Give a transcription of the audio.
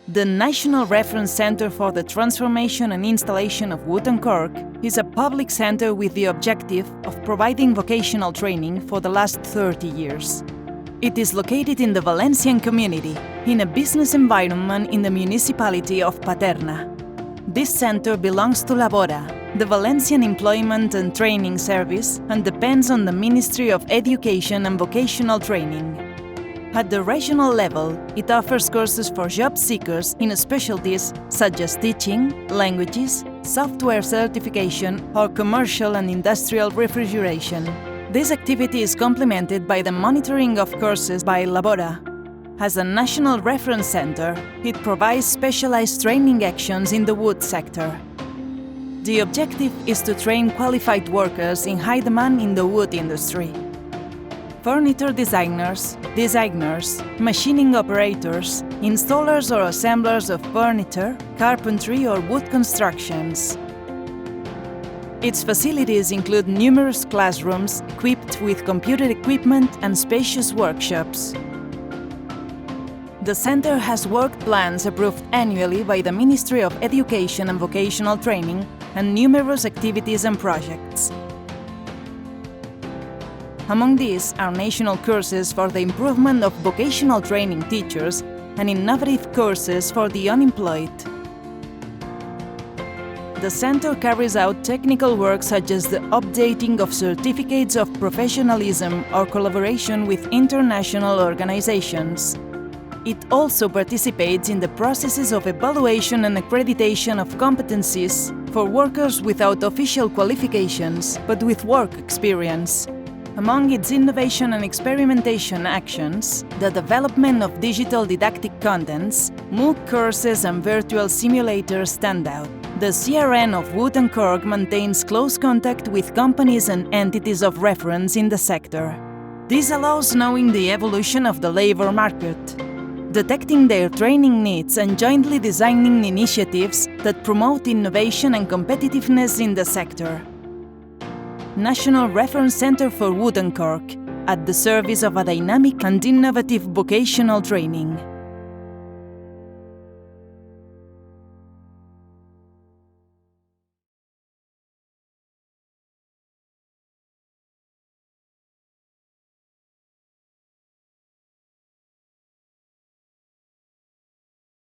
The National Reference Centre for the Transformation and Installation of Wood and Cork is a public centre with the objective of providing vocational training for the last 30 years. It is located in the Valencian community, in a business environment in the municipality of Paterna. This centre belongs to LABORA, the Valencian Employment and Training Service, and depends on the Ministry of Education and Vocational Training. At the regional level, it offers courses for job seekers in specialties such as teaching, languages, software certification, or commercial and industrial refrigeration. This activity is complemented by the monitoring of courses by LABORA. As a national reference center, it provides specialized training actions in the wood sector. The objective is to train qualified workers in high demand in the wood industry. Furniture designers, machining operators, installers or assemblers of furniture, carpentry or wood constructions. Its facilities include numerous classrooms equipped with computer equipment and spacious workshops. The center has work plans approved annually by the Ministry of Education and Vocational Training and numerous activities and projects. Among these are national courses for the improvement of vocational training teachers and innovative courses for the unemployed. The center carries out technical work such as the updating of certificates of professionalism or collaboration with international organizations. It also participates in the processes of evaluation and accreditation of competencies for workers without official qualifications but with work experience. Among its innovation and experimentation actions, the development of digital didactic contents, MOOC courses and virtual simulators stand out. The CRN of Wood and Cork maintains close contact with companies and entities of reference in the sector. This allows knowing the evolution of the labor market, detecting their training needs and jointly designing initiatives that promote innovation and competitiveness in the sector. National Reference Centre for Wood and Cork, at the service of a dynamic and innovative vocational training.